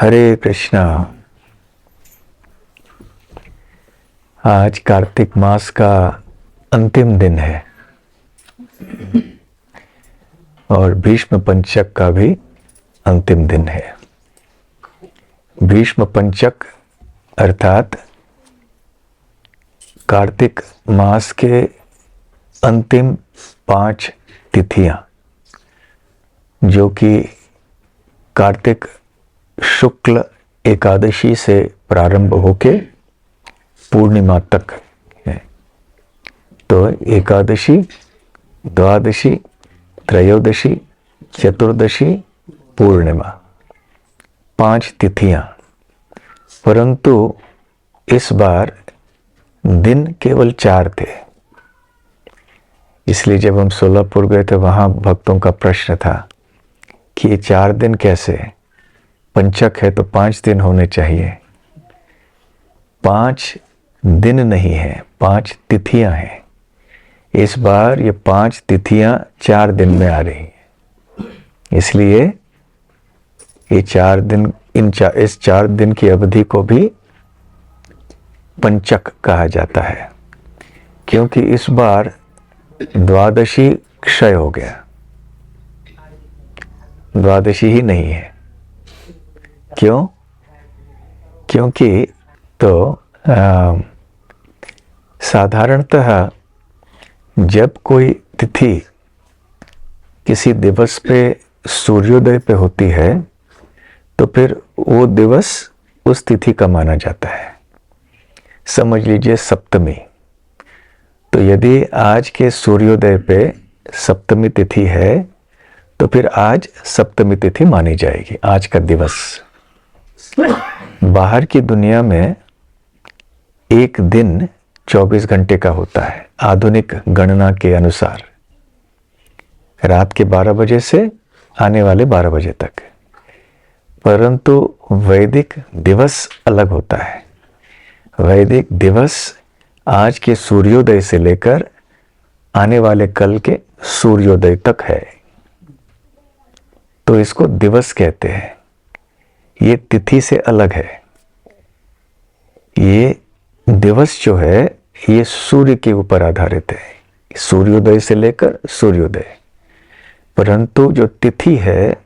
हरे कृष्णा। आज कार्तिक मास का अंतिम दिन है और भीष्म पंचक का भी अंतिम दिन है। भीष्म पंचक अर्थात कार्तिक मास के अंतिम 5 तिथियां, जो कि कार्तिक शुक्ल एकादशी से प्रारंभ होके पूर्णिमा तक है। तो एकादशी, द्वादशी, त्रयोदशी, चतुर्दशी, पूर्णिमा, 5 तिथियां। परंतु इस बार दिन केवल 4 थे। इसलिए जब हम सोलापुर गए थे, वहां भक्तों का प्रश्न था कि ये 4 दिन कैसे, पंचक है तो 5 दिन होने चाहिए। 5 दिन नहीं है, 5 तिथियां हैं। इस बार ये 5 तिथियां 4 दिन में आ रही हैं। इसलिए ये 4 दिन, इस 4 दिन की अवधि को भी पंचक कहा जाता है, क्योंकि इस बार द्वादशी क्षय हो गया, द्वादशी ही नहीं है। क्यों? क्योंकि तो साधारणतः जब कोई तिथि किसी दिवस पे सूर्योदय पे होती है तो फिर वो दिवस उस तिथि का माना जाता है। समझ लीजिए सप्तमी, तो यदि आज के सूर्योदय पे सप्तमी तिथि है तो फिर आज सप्तमी तिथि मानी जाएगी, आज का दिवस। बाहर की दुनिया में एक दिन 24 घंटे का होता है आधुनिक गणना के अनुसार, रात के 12 बजे से आने वाले 12 बजे तक। परंतु वैदिक दिवस अलग होता है। वैदिक दिवस आज के सूर्योदय से लेकर आने वाले कल के सूर्योदय तक है, तो इसको दिवस कहते हैं। ये तिथि से अलग है। ये दिवस जो है ये सूर्य के ऊपर आधारित है, सूर्योदय से लेकर सूर्योदय। परंतु जो तिथि है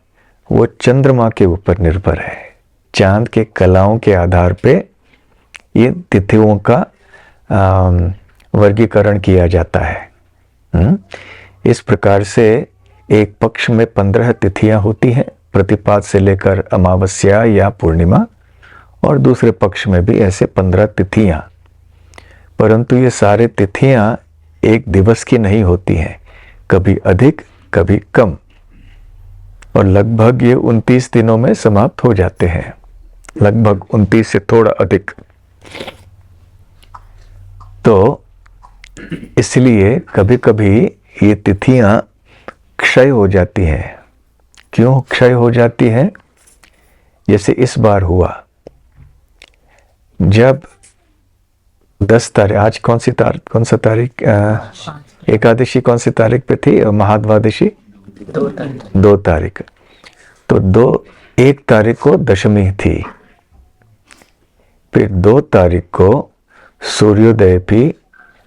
वो चंद्रमा के ऊपर निर्भर है। चांद के कलाओं के आधार पे ये तिथियों का वर्गीकरण किया जाता है। इस प्रकार से एक पक्ष में 15 तिथियां होती हैं, प्रतिपाद से लेकर अमावस्या या पूर्णिमा, और दूसरे पक्ष में भी ऐसे 15 तिथियां। परंतु ये सारे तिथियां एक दिवस की नहीं होती हैं, कभी अधिक कभी कम, और लगभग ये 29 दिनों में समाप्त हो जाते हैं, लगभग 29 से थोड़ा अधिक। तो इसलिए कभी कभी ये तिथियां क्षय हो जाती हैं। क्यों क्षय हो जाती हैं? जैसे इस बार हुआ, जब 10 तारीख, आज कौन सा तारीख, एकादशी कौन सी तारीख पे थी, महाद्वादशी 2 तारीख। तो 1 तारीख को दशमी थी, फिर 2 तारीख को सूर्योदय भी,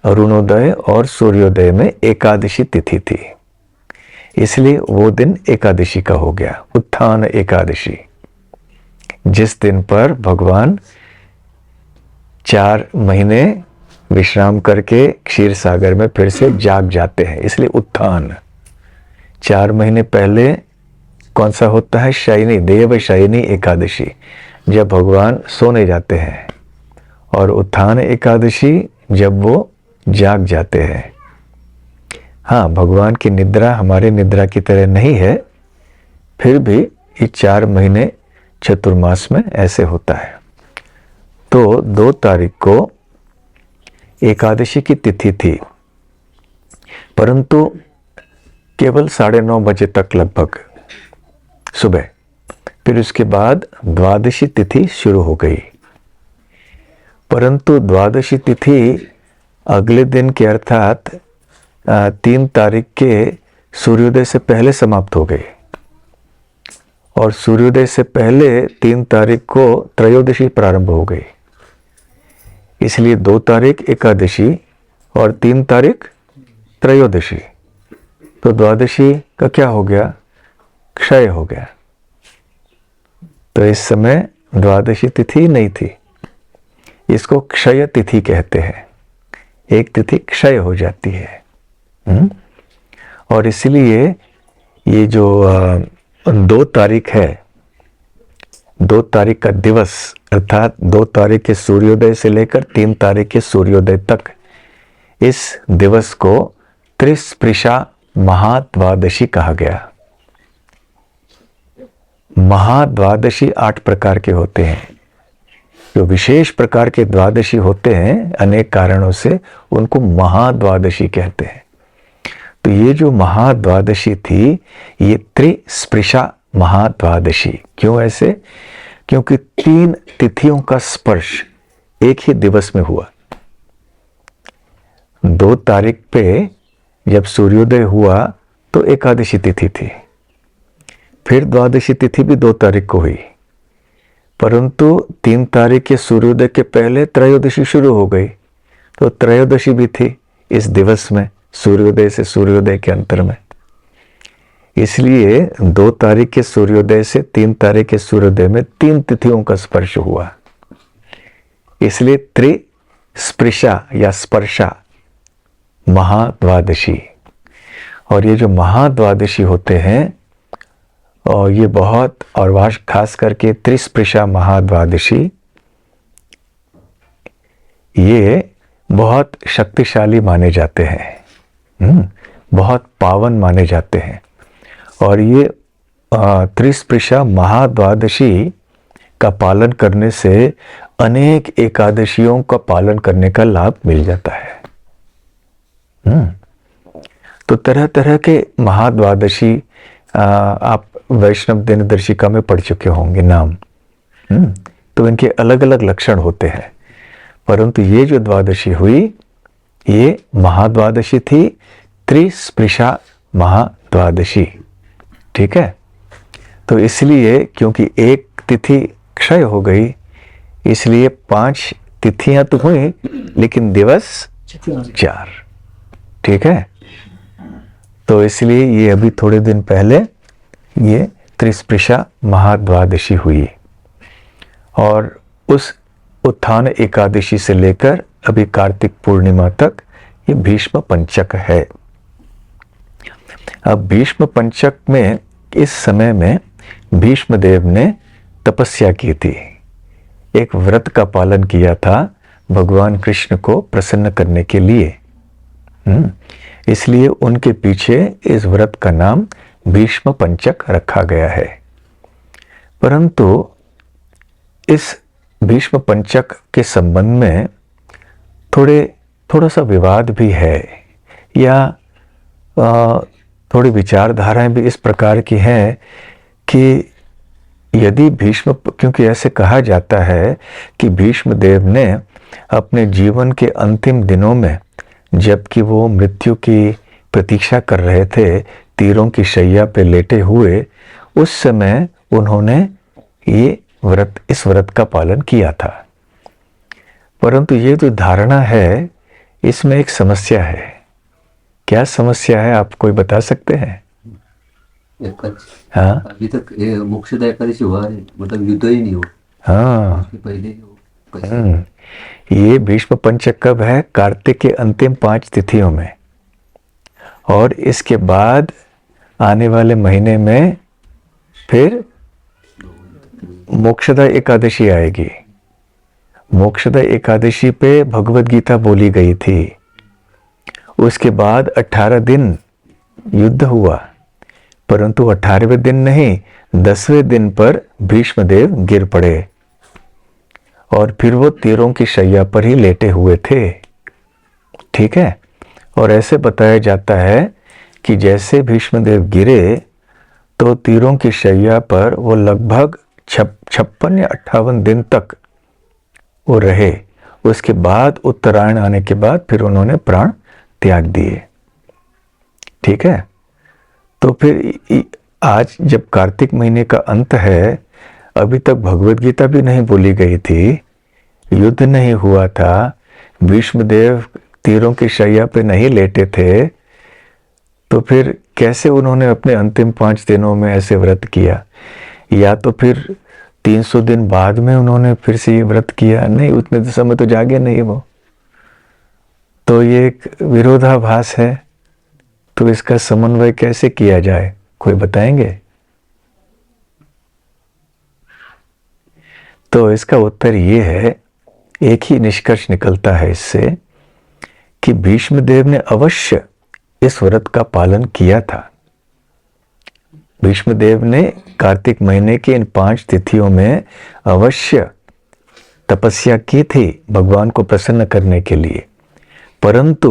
अरुणोदय और सूर्योदय में एकादशी तिथि थी, इसलिए वो दिन एकादशी का हो गया, उत्थान एकादशी, जिस दिन पर भगवान 4 महीने विश्राम करके क्षीर सागर में फिर से जाग जाते हैं, इसलिए उत्थान। 4 महीने पहले कौन सा होता है? शयनी, देव शयनी एकादशी, जब भगवान सोने जाते हैं, और उत्थान एकादशी जब वो जाग जाते हैं। हाँ, भगवान की निद्रा हमारी निद्रा की तरह नहीं है, फिर भी ये 4 महीने चतुर्मास में ऐसे होता है। तो 2 तारीख को एकादशी की तिथि थी, परंतु केवल 9:30 बजे तक लगभग सुबह। फिर उसके बाद द्वादशी तिथि शुरू हो गई, परंतु द्वादशी तिथि अगले दिन के अर्थात 3 तारीख के सूर्योदय से पहले समाप्त हो गई, और सूर्योदय से पहले 3 तारीख को त्रयोदशी प्रारंभ हो गई, इसलिए 2 तारीख एकादशी और 3 तारीख त्रयोदशी। तो द्वादशी का क्या हो गया? क्षय हो गया। तो इस समय द्वादशी तिथि नहीं थी, इसको क्षय तिथि कहते हैं। एक तिथि क्षय हो जाती है। और इसलिए ये जो 2 तारीख है, 2 तारीख का दिवस, अर्थात 2 तारीख के सूर्योदय से लेकर 3 तारीख के सूर्योदय तक, इस दिवस को त्रिस्पृशा महाद्वादशी कहा गया। महाद्वादशी 8 प्रकार के होते हैं। जो विशेष प्रकार के द्वादशी होते हैं अनेक कारणों से, उनको महाद्वादशी कहते हैं। तो ये जो महाद्वादशी थी, ये त्रिस्पृशा महाद्वादशी। क्यों ऐसे? क्योंकि 3 तिथियों का स्पर्श एक ही दिवस में हुआ। 2 तारीख पे जब सूर्योदय हुआ तो एकादशी तिथि थी, फिर द्वादशी तिथि भी 2 तारीख को हुई, परंतु 3 तारीख के सूर्योदय के पहले त्रयोदशी शुरू हो गई, तो त्रयोदशी भी थी इस दिवस में, सूर्योदय से सूर्योदय के अंतर में। इसलिए 2 तारीख के सूर्योदय से 3 तारीख के सूर्योदय में 3 तिथियों का स्पर्श हुआ, इसलिए त्रिस्पृशा या स्पर्शा महाद्वादशी। और ये जो महाद्वादशी होते हैं, और ये बहुत, और खास करके त्रिस्पृशा महाद्वादशी, ये बहुत शक्तिशाली माने जाते हैं, बहुत पावन माने जाते हैं। और ये त्रिस्पृशा महाद्वादशी का पालन करने से अनेक एकादशियों का पालन करने का लाभ मिल जाता है। तो तरह तरह के महाद्वादशी आप वैष्णव दिनदर्शिका में पढ़ चुके होंगे नाम। तो इनके अलग अलग लक्षण होते हैं, परंतु ये जो द्वादशी हुई, ये महाद्वादशी थी, त्रिस्पृशा महाद्वादशी। ठीक है। तो इसलिए क्योंकि एक तिथि क्षय हो गई, इसलिए 5 तिथियां तो हुई, लेकिन दिवस 4। ठीक है। तो इसलिए ये अभी थोड़े दिन पहले ये त्रिस्पृशा महाद्वादशी हुई, और उस उत्थान एकादशी से लेकर अभी कार्तिक पूर्णिमा तक ये भीष्म पंचक है। अब भीष्म पंचक में, इस समय में भीष्म देव ने तपस्या की थी, एक व्रत का पालन किया था भगवान कृष्ण को प्रसन्न करने के लिए। इसलिए उनके पीछे इस व्रत का नाम भीष्म पंचक रखा गया है। परंतु इस भीष्म पंचक के संबंध में थोड़ा सा विवाद भी है, या थोड़ी विचारधाराएं भी इस प्रकार की हैं कि यदि भीष्म, क्योंकि ऐसे कहा जाता है कि भीष्म देव ने अपने जीवन के अंतिम दिनों में, जबकि वो मृत्यु की प्रतीक्षा कर रहे थे, तीरों की शैया पे लेटे हुए, उस समय उन्होंने ये व्रत, इस व्रत का पालन किया था। परंतु ये जो धारणा है, इसमें एक समस्या है। क्या समस्या है, आप कोई बता सकते हैं? हाँ, अभी तक मोक्षदा एकादशी हुआ है, मतलब युद्ध ही नहीं हुआ। हाँ, उसके पहले ये भीष्म पंचक कब है? कार्तिक के अंतिम 5 तिथियों में, और इसके बाद आने वाले महीने में फिर मोक्षदा एकादशी आएगी। मोक्षदा एकादशी पे भगवद गीता बोली गई थी। उसके बाद 18 दिन युद्ध हुआ, परंतु 18वें दिन नहीं, 10वें दिन पर भीष्मदेव गिर पड़े, और फिर वो तीरों की शैया पर ही लेटे हुए थे। ठीक है। और ऐसे बताया जाता है कि जैसे भीष्मदेव गिरे, तो तीरों की शैया पर वो लगभग 56 या 58 दिन तक वो रहे। उसके बाद उत्तरायण आने के बाद फिर उन्होंने प्राण त्याग दिए। ठीक है। तो फिर आज जब कार्तिक महीने का अंत है, अभी तक भगवत गीता भी नहीं बोली गई थी, युद्ध नहीं हुआ था, भीष्मदेव तीरों की शैया पे नहीं लेटे थे, तो फिर कैसे उन्होंने अपने अंतिम 5 दिनों में ऐसे व्रत किया? या तो फिर 300 दिन बाद में उन्होंने फिर से ये व्रत किया? नहीं, उतने समय तो जागे नहीं वो। तो ये एक विरोधाभास है। तो इसका समन्वय कैसे किया जाए, कोई बताएंगे? तो इसका उत्तर ये है, एक ही निष्कर्ष निकलता है इससे कि भीष्मदेव ने अवश्य इस व्रत का पालन किया था। भीष्मदेव ने कार्तिक महीने की इन 5 तिथियों में अवश्य तपस्या की थी भगवान को प्रसन्न करने के लिए, परंतु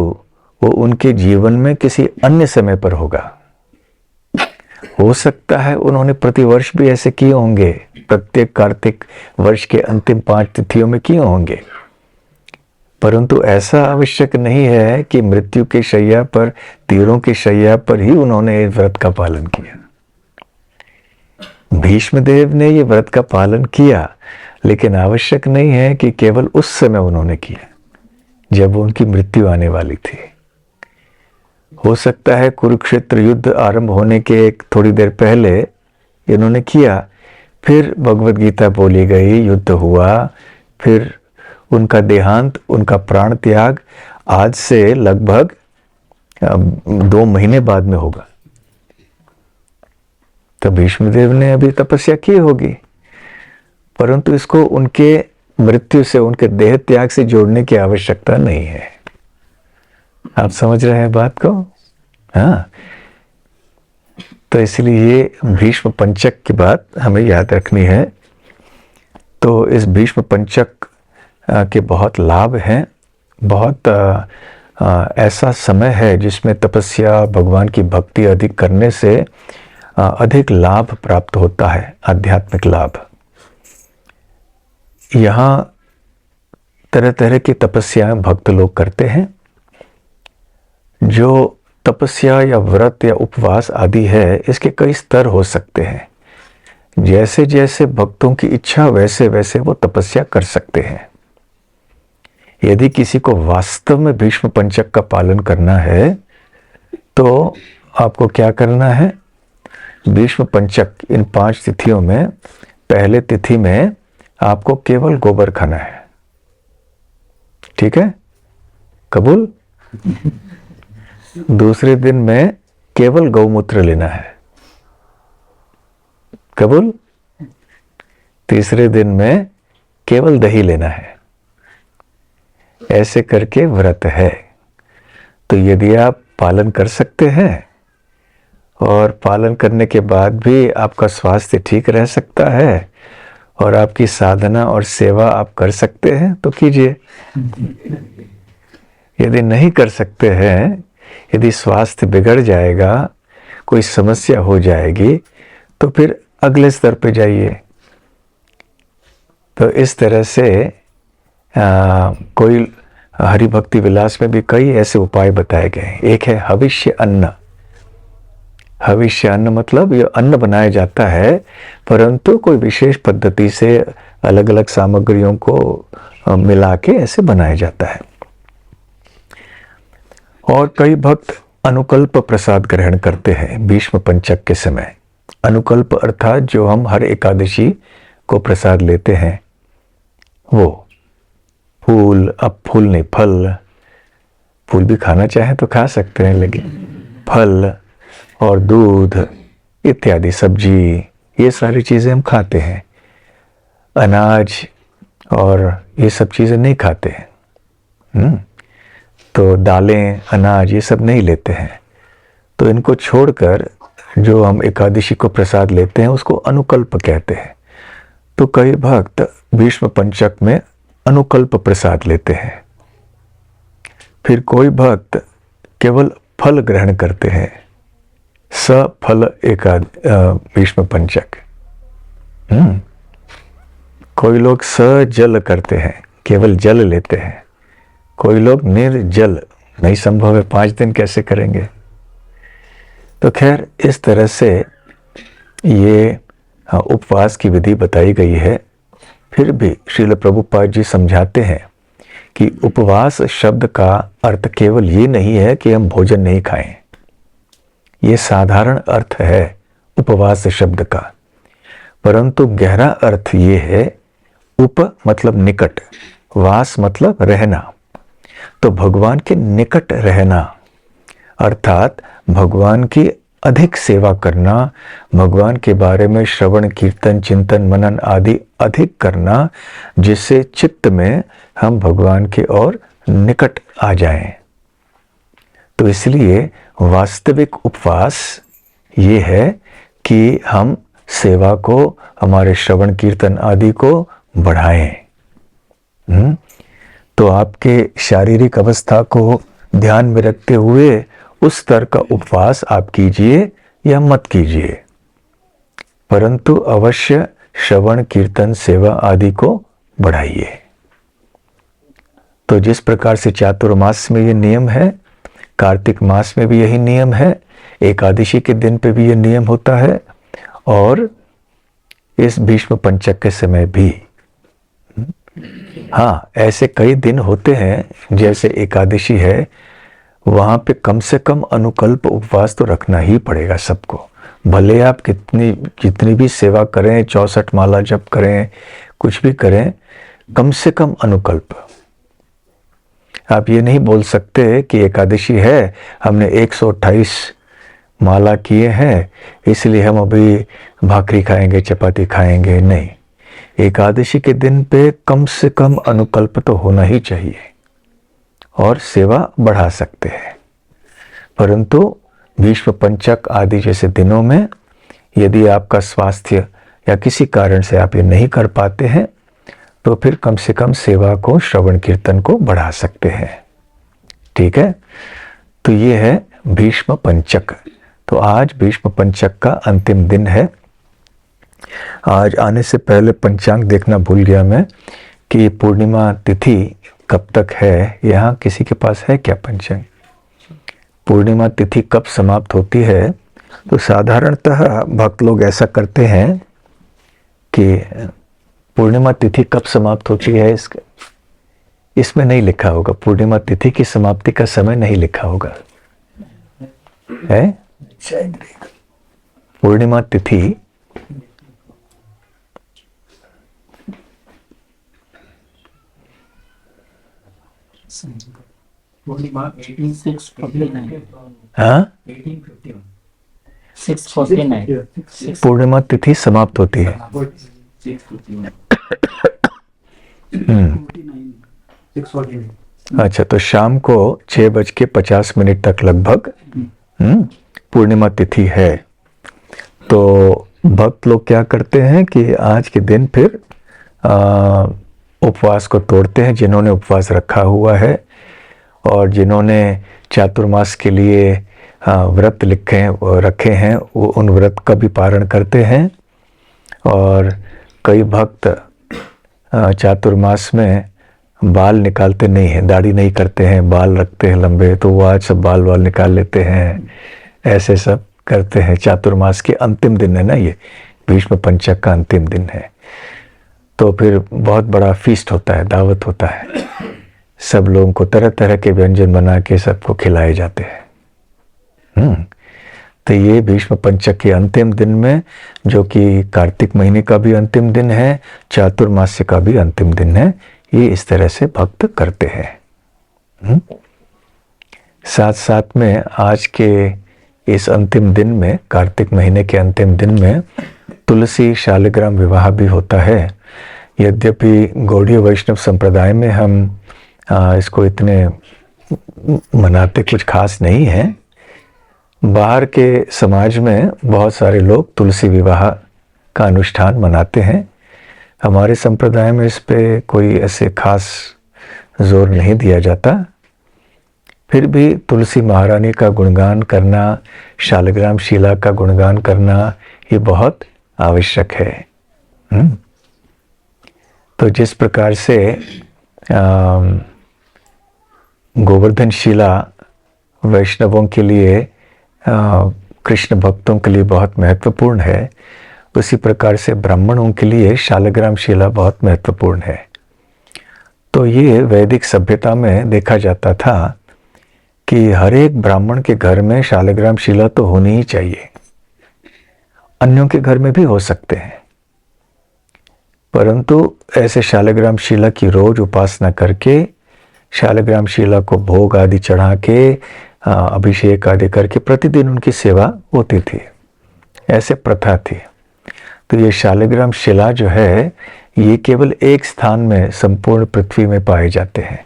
वो उनके जीवन में किसी अन्य समय पर होगा। हो सकता है उन्होंने प्रतिवर्ष भी ऐसे किए होंगे, प्रत्येक कार्तिक वर्ष के अंतिम 5 तिथियों में किए होंगे, परंतु ऐसा आवश्यक नहीं है कि मृत्यु की शैया पर, तीरों की शैया पर ही उन्होंने इस व्रत का पालन किया। भीष्मदेव ने ये व्रत का पालन किया, लेकिन आवश्यक नहीं है कि केवल उस समय उन्होंने किया जब उनकी मृत्यु आने वाली थी। हो सकता है कुरुक्षेत्र युद्ध आरंभ होने के एक थोड़ी देर पहले इन्होंने किया, फिर भगवत गीता बोली गई, युद्ध हुआ, फिर उनका देहांत, उनका प्राण त्याग आज से लगभग 2 महीने बाद में होगा। तो भीष्मदेव ने अभी तपस्या की होगी, परंतु इसको उनके मृत्यु से, उनके देह त्याग से जोड़ने की आवश्यकता नहीं है। आप समझ रहे हैं बात को? हाँ, तो इसलिए भीष्म पंचक की बात हमें याद रखनी है। तो इस भीष्म पंचक के बहुत लाभ हैं, बहुत ऐसा समय है जिसमें तपस्या, भगवान की भक्ति अधिक करने से अधिक लाभ प्राप्त होता है, आध्यात्मिक लाभ। यहाँ तरह तरह की तपस्याएं भक्त लोग करते हैं। जो तपस्या या व्रत या उपवास आदि है, इसके कई स्तर हो सकते हैं। जैसे जैसे भक्तों की इच्छा वैसे वैसे वो तपस्या कर सकते हैं। यदि किसी को वास्तव में भीष्म पंचक का पालन करना है तो आपको क्या करना है? भीष्म पंचक इन 5 तिथियों में पहले तिथि में आपको केवल गोबर खाना है, ठीक है? कबूल? दूसरे दिन में केवल गौमूत्र लेना है, कबूल? तीसरे दिन में केवल दही लेना है। ऐसे करके व्रत है। तो यदि आप पालन कर सकते हैं और पालन करने के बाद भी आपका स्वास्थ्य ठीक रह सकता है और आपकी साधना और सेवा आप कर सकते हैं तो कीजिए। यदि नहीं कर सकते हैं, यदि स्वास्थ्य बिगड़ जाएगा, कोई समस्या हो जाएगी, तो फिर अगले स्तर पे जाइए। तो इस तरह से कोई हरि भक्ति विलास में भी कई ऐसे उपाय बताए गए। एक है हविष्य अन्न। हविष्य अन्न मतलब ये अन्न बनाया जाता है, परंतु कोई विशेष पद्धति से अलग अलग सामग्रियों को मिला के ऐसे बनाया जाता है। और कई भक्त अनुकल्प प्रसाद ग्रहण करते हैं भीष्म पंचक के समय। अनुकल्प अर्थात जो हम हर एकादशी को प्रसाद लेते हैं, वो फूल, अब फूल नहीं, फल। फूल भी खाना चाहे तो खा सकते हैं, लेकिन फल और दूध इत्यादि, सब्जी, ये सारी चीज़ें हम खाते हैं। अनाज और ये सब चीज़ें नहीं खाते हैं। तो दालें, अनाज ये सब नहीं लेते हैं। तो इनको छोड़कर जो हम एकादशी को प्रसाद लेते हैं उसको अनुकल्प कहते हैं। तो कई भक्त भीष्म पंचक में अनुकल्प प्रसाद लेते हैं। फिर कोई भक्त केवल फल ग्रहण करते हैं, सफल भीष्म पंचक। कोई लोग सजल करते हैं, केवल जल लेते हैं। कोई लोग निर्जल, नहीं संभव है 5 दिन कैसे करेंगे। तो खैर इस तरह से ये उपवास की विधि बताई गई है। फिर भी श्रील प्रभुपाद जी समझाते हैं कि उपवास शब्द का अर्थ केवल ये नहीं है कि हम भोजन नहीं खाएं। ये साधारण अर्थ है उपवास शब्द का, परंतु गहरा अर्थ ये है, उप मतलब निकट, वास मतलब रहना, तो भगवान के निकट रहना, अर्थात भगवान की अधिक सेवा करना, भगवान के बारे में श्रवण कीर्तन चिंतन मनन आदि अधिक करना, जिससे चित्त में हम भगवान के और निकट आ जाएं। तो इसलिए वास्तविक उपवास ये है कि हम सेवा को, हमारे श्रवण कीर्तन आदि को बढ़ाएं। तो आपके शारीरिक अवस्था को ध्यान में रखते हुए उस स्तर का उपवास आप कीजिए या मत कीजिए, परंतु अवश्य श्रवण कीर्तन सेवा आदि को बढ़ाइए। तो जिस प्रकार से चातुर्मास में ये नियम है, कार्तिक मास में भी यही नियम है, एकादशी के दिन पे भी ये नियम होता है, और इस भीष्म पंचक के समय भी। हाँ, ऐसे कई दिन होते हैं, जैसे एकादशी है, वहाँ पे कम से कम अनुकल्प उपवास तो रखना ही पड़ेगा सबको। भले आप जितनी भी सेवा करें, 64 माला जप करें, कुछ भी करें, कम से कम अनुकल्प। आप ये नहीं बोल सकते कि एकादशी है, हमने 128 माला किए हैं, इसलिए हम अभी भाकरी खाएंगे, चपाती खाएंगे। नहीं, एकादशी के दिन पे कम से कम अनुकल्प तो होना ही चाहिए और सेवा बढ़ा सकते हैं। परंतु भीष्म पंचक आदि जैसे दिनों में यदि आपका स्वास्थ्य या किसी कारण से आप ये नहीं कर पाते हैं, तो फिर कम से कम सेवा को, श्रवण कीर्तन को बढ़ा सकते हैं। ठीक है, तो ये है भीष्म पंचक। तो आज भीष्म पंचक का अंतिम दिन है। आज आने से पहले पंचांग देखना भूल गया मैं कि पूर्णिमा तिथि कब तक है। यहाँ किसी के पास है क्या पंचांग? पूर्णिमा तिथि कब समाप्त होती है? तो साधारणतः भक्त लोग ऐसा करते हैं कि पूर्णिमा तिथि कब समाप्त होती है, इसमें नहीं लिखा होगा। पूर्णिमा तिथि की समाप्ति का समय नहीं लिखा होगा, है शायद। पूर्णिमा तिथि पूर्णिमा तिथि समाप्त होती है। अच्छा, तो शाम को 6:50 तक लगभग पूर्णिमा तिथि है। तो भक्त लोग क्या करते हैं कि आज के दिन फिर उपवास को तोड़ते हैं, जिन्होंने उपवास रखा हुआ है और जिन्होंने चातुर्मास के लिए व्रत रखे हैं, वो उन व्रत का भी पारण करते हैं। और कई भक्त चातुर्मास में बाल निकालते नहीं हैं, दाढ़ी नहीं करते हैं, बाल रखते हैं लंबे, तो वो आज सब बाल निकाल लेते हैं। ऐसे सब करते हैं। चातुर्मास के अंतिम दिन है ना, ये भीष्म पंचक का अंतिम दिन है। तो फिर बहुत बड़ा फीस्ट होता है, दावत होता है, सब लोगों को तरह तरह के व्यंजन बना के सबको खिलाए जाते हैं। तो ये भीष्म पंचक के अंतिम दिन में, जो कि कार्तिक महीने का भी अंतिम दिन है, चातुर्मास्य का भी अंतिम दिन है, ये इस तरह से भक्त करते हैं। साथ साथ में आज के इस अंतिम दिन में, कार्तिक महीने के अंतिम दिन में तुलसी शालिग्राम विवाह भी होता है। यद्यपि गौड़ीय वैष्णव संप्रदाय में हम इसको इतने मनाते कुछ खास नहीं है। बाहर के समाज में बहुत सारे लोग तुलसी विवाह का अनुष्ठान मनाते हैं। हमारे संप्रदाय में इस पे कोई ऐसे खास जोर नहीं दिया जाता। फिर भी तुलसी महारानी का गुणगान करना, शालिग्राम शीला का गुणगान करना, ये बहुत आवश्यक है। तो जिस प्रकार से गोवर्धन शिला वैष्णवों के लिए कृष्ण भक्तों के लिए बहुत महत्वपूर्ण है, उसी प्रकार से ब्राह्मणों के लिए शालिग्राम शिला बहुत महत्वपूर्ण है। तो ये वैदिक सभ्यता में देखा जाता था कि हर एक ब्राह्मण के घर में शालिग्राम शिला तो होनी ही चाहिए। अन्यों के घर में भी हो सकते हैं, परंतु ऐसे शालिग्राम शिला की रोज उपासना करके, शालिग्राम शिला को भोग आदि चढ़ा के, अभिषेक आदि करके प्रतिदिन उनकी सेवा होती थी। ऐसे प्रथा थी। तो ये शालिग्राम शिला जो है, ये केवल एक स्थान में संपूर्ण पृथ्वी में पाए जाते हैं।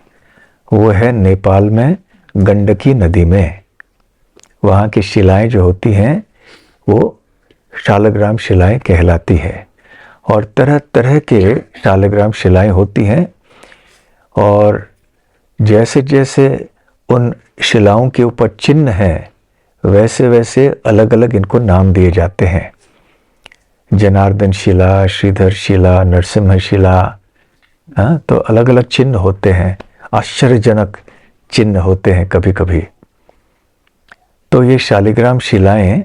वो है नेपाल में गंडकी नदी में। वहाँ की शिलाएं जो होती हैं वो शालिग्राम शिलाएं कहलाती है। और तरह तरह के शालिग्राम शिलाएं होती हैं, और जैसे जैसे उन शिलाओं के ऊपर चिन्ह हैं, वैसे वैसे अलग अलग इनको नाम दिए जाते हैं। जनार्दन शिला, श्रीधर शिला, नरसिम्हा शिला, हाँ, तो अलग अलग चिन्ह होते हैं, आश्चर्यजनक चिन्ह होते हैं कभी कभी। तो ये शालिग्राम शिलाएं,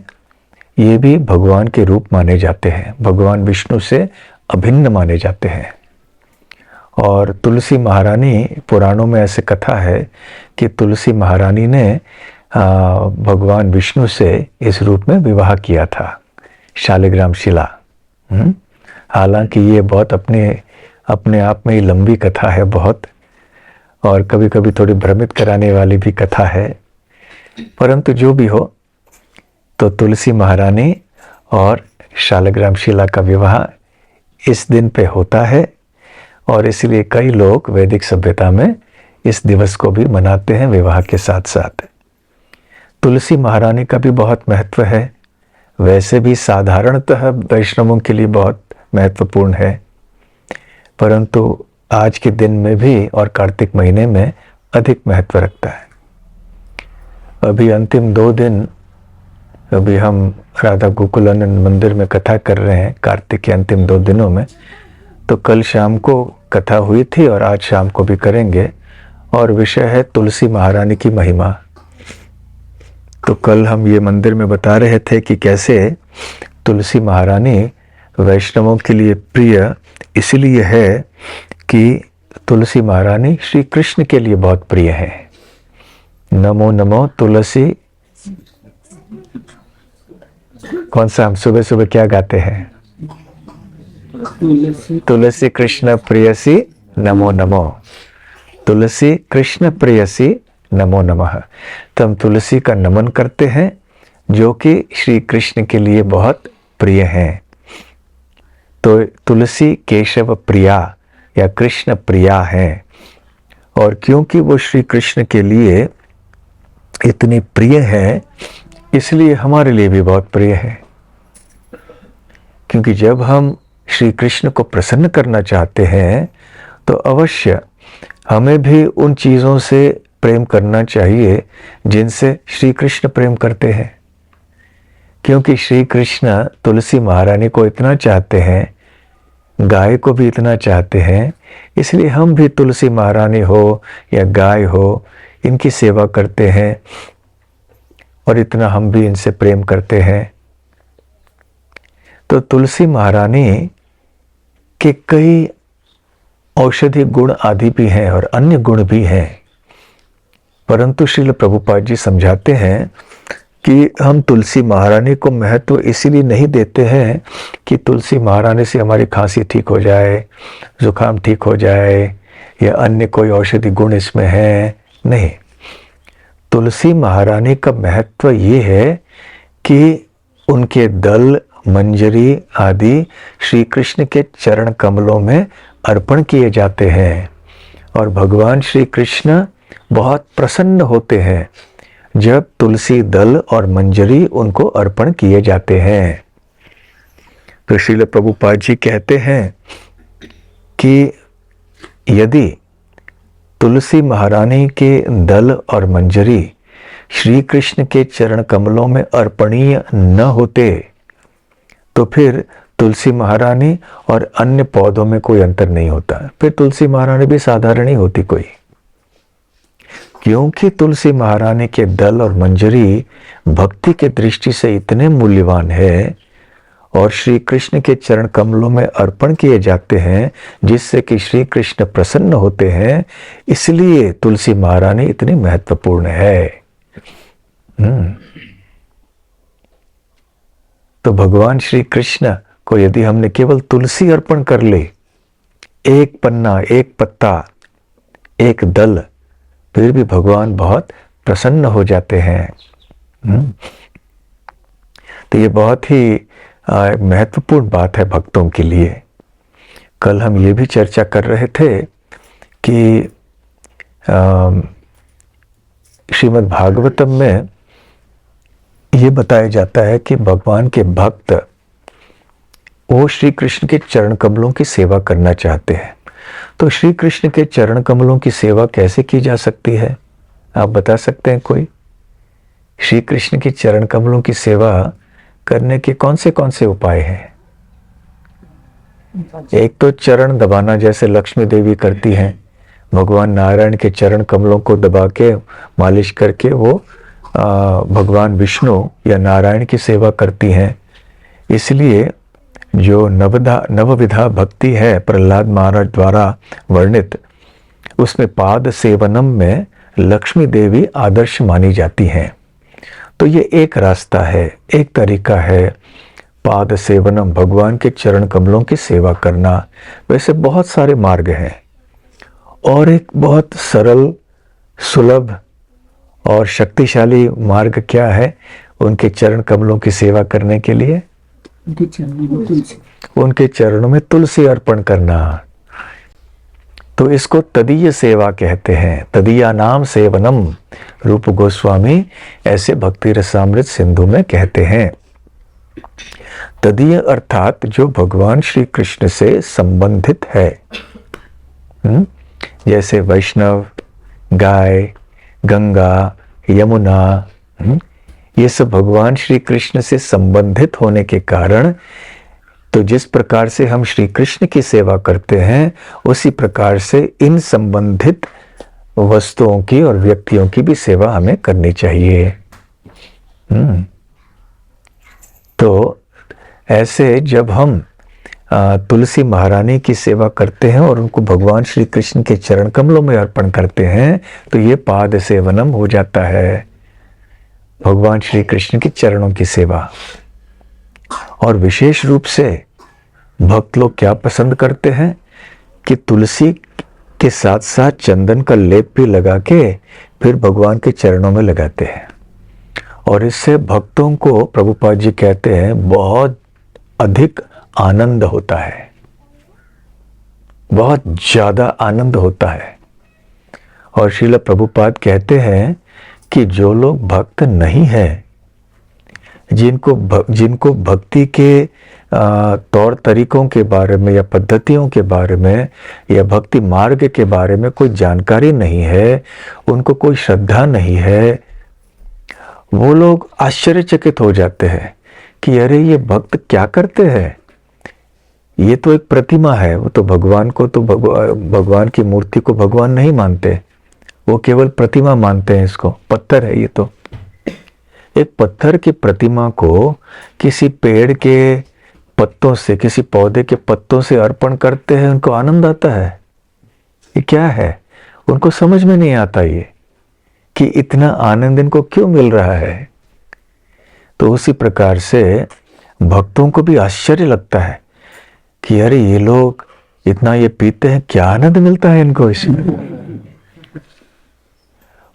ये भी भगवान के रूप माने जाते हैं, भगवान विष्णु से अभिन्न माने जाते हैं। और तुलसी महारानी, पुराणों में ऐसे कथा है कि तुलसी महारानी ने भगवान विष्णु से इस रूप में विवाह किया था, शालिग्राम शिला। हालांकि ये बहुत अपने आप में ही लंबी कथा है बहुत, और कभी कभी थोड़ी भ्रमित कराने वाली भी कथा है, परंतु जो भी हो, तो तुलसी महारानी और शालिग्राम शिला का विवाह इस दिन पे होता है, और इसलिए कई लोग वैदिक सभ्यता में इस दिवस को भी मनाते हैं विवाह के साथ साथ। तुलसी महारानी का भी बहुत महत्व है। वैसे भी साधारणतः वैष्णवों के लिए बहुत महत्वपूर्ण है, परंतु आज के दिन में भी और कार्तिक महीने में अधिक महत्व रखता है। अभी अंतिम 2 दिन, अभी हम राधा गोकुलानंद मंदिर में कथा कर रहे हैं कार्तिक के अंतिम 2 दिनों में। तो कल शाम को कथा हुई थी और आज शाम को भी करेंगे, और विषय है तुलसी महारानी की महिमा। तो कल हम ये मंदिर में बता रहे थे कि कैसे तुलसी महारानी वैष्णवों के लिए प्रिय इसलिए है कि तुलसी महारानी श्री कृष्ण के लिए बहुत प्रिय है। नमो नमो तुलसी, कौन सा हम सुबह सुबह क्या गाते हैं? तुलसी कृष्ण प्रियसी नमो नमो, तुलसी कृष्ण प्रियसी नमो नमः। तो हम तुलसी का नमन करते हैं जो कि श्री कृष्ण के लिए बहुत प्रिय हैं। तो तुलसी केशव प्रिया या कृष्ण प्रिया है, और क्योंकि वो श्री कृष्ण के लिए इतनी प्रिय है, इसलिए हमारे लिए भी बहुत प्रिय है। क्योंकि जब हम श्री कृष्ण को प्रसन्न करना चाहते हैं तो अवश्य हमें भी उन चीज़ों से प्रेम करना चाहिए जिनसे श्री कृष्ण प्रेम करते हैं। क्योंकि श्री कृष्ण तुलसी महारानी को इतना चाहते हैं, गाय को भी इतना चाहते हैं, इसलिए हम भी तुलसी महारानी हो या गाय हो, इनकी सेवा करते हैं, और इतना हम भी इनसे प्रेम करते हैं। तो तुलसी महारानी के कई औषधि गुण आदि भी हैं और अन्य गुण भी हैं, परंतु श्रील प्रभुपाद जी समझाते हैं कि हम तुलसी महारानी को महत्व इसीलिए नहीं देते हैं कि तुलसी महारानी से हमारी खांसी ठीक हो जाए, जुकाम ठीक हो जाए, या अन्य कोई औषधि गुण इसमें है। नहीं, तुलसी महारानी का महत्व ये है कि उनके दल, मंजरी आदि श्री कृष्ण के चरण कमलों में अर्पण किए जाते हैं, और भगवान श्री कृष्ण बहुत प्रसन्न होते हैं जब तुलसी दल और मंजरी उनको अर्पण किए जाते हैं। तो श्रील प्रभुपाद जी कहते हैं कि यदि तुलसी महारानी के दल और मंजरी श्री कृष्ण के चरण कमलों में अर्पणीय न होते तो फिर तुलसी महारानी और अन्य पौधों में कोई अंतर नहीं होता, फिर तुलसी महारानी भी साधारण ही होती कोई। क्योंकि तुलसी महारानी के दल और मंजरी भक्ति के दृष्टि से इतने मूल्यवान है और श्री कृष्ण के चरण कमलों में अर्पण किए जाते हैं, जिससे कि श्री कृष्ण प्रसन्न होते हैं, इसलिए तुलसी महारानी इतनी महत्वपूर्ण है। तो भगवान श्री कृष्ण को यदि हमने केवल तुलसी अर्पण कर ले, एक पन्ना, एक पत्ता, एक दल, फिर भी भगवान बहुत प्रसन्न हो जाते हैं। तो ये बहुत ही महत्वपूर्ण बात है भक्तों के लिए। कल हम ये भी चर्चा कर रहे थे कि श्रीमद् भागवतम में ये बताया जाता है कि भगवान के भक्त वो श्री कृष्ण के चरण कमलों की सेवा करना चाहते हैं। तो श्री कृष्ण के चरण कमलों की सेवा कैसे की जा सकती है, आप बता सकते हैं कोई? श्री कृष्ण के चरण कमलों की सेवा करने के कौन से उपाय हैं? एक तो चरण दबाना, जैसे लक्ष्मी देवी करती हैं, भगवान नारायण के चरण कमलों को दबा के मालिश करके वो भगवान विष्णु या नारायण की सेवा करती हैं। इसलिए जो नवविधा भक्ति है प्रहलाद महाराज द्वारा वर्णित, उसमें पाद सेवनम में लक्ष्मी देवी आदर्श मानी जाती हैं। तो ये एक रास्ता है, एक तरीका है पाद सेवनम, भगवान के चरण कमलों की सेवा करना। वैसे बहुत सारे मार्ग हैं, और एक बहुत सरल, सुलभ और शक्तिशाली मार्ग क्या है उनके चरण कमलों की सेवा करने के लिए? उनके चरणों में तुलसी अर्पण करना। तो इसको तदीय सेवा कहते हैं, तदीया नाम सेवनम। रूप गोस्वामी ऐसे भक्ति रसामृत सिंधु में कहते हैं। तदीय अर्थात जो भगवान श्री कृष्ण से संबंधित है, जैसे वैष्णव, गाय, गंगा, यमुना, ये सब भगवान श्री कृष्ण से संबंधित होने के कारण, तो जिस प्रकार से हम श्री कृष्ण की सेवा करते हैं, उसी प्रकार से इन संबंधित वस्तुओं की और व्यक्तियों की भी सेवा हमें करनी चाहिए। तो ऐसे जब हम तुलसी महारानी की सेवा करते हैं और उनको भगवान श्री कृष्ण के चरण कमलों में अर्पण करते हैं, तो ये पाद सेवनम हो जाता है, भगवान श्री कृष्ण के चरणों की सेवा। और विशेष रूप से भक्त लोग क्या पसंद करते हैं कि तुलसी के साथ साथ चंदन का लेप भी लगा के फिर भगवान के चरणों में लगाते हैं। और इससे भक्तों को प्रभुपाद जी कहते हैं बहुत अधिक आनंद होता है, बहुत ज्यादा आनंद होता है। और श्रील प्रभुपाद कहते हैं कि जो लोग भक्त नहीं है, जिनको भक्ति के तौर तरीकों के बारे में या पद्धतियों के बारे में या भक्ति मार्ग के बारे में कोई जानकारी नहीं है, उनको कोई श्रद्धा नहीं है, वो लोग आश्चर्यचकित हो जाते हैं कि अरे ये भक्त क्या करते हैं, ये तो एक प्रतिमा है, वो तो भगवान को तो भगवान की मूर्ति को भगवान नहीं मानते, वो केवल प्रतिमा मानते हैं, इसको पत्थर है ये तो। एक पत्थर की प्रतिमा को किसी पेड़ के पत्तों से, किसी पौधे के पत्तों से अर्पण करते हैं, उनको आनंद आता है। ये क्या है, उनको समझ में नहीं आता ये कि इतना आनंद इनको क्यों मिल रहा है। तो उसी प्रकार से भक्तों को भी आश्चर्य लगता है कि अरे ये लोग इतना ये पीते हैं, क्या आनंद मिलता है इनको इसमें।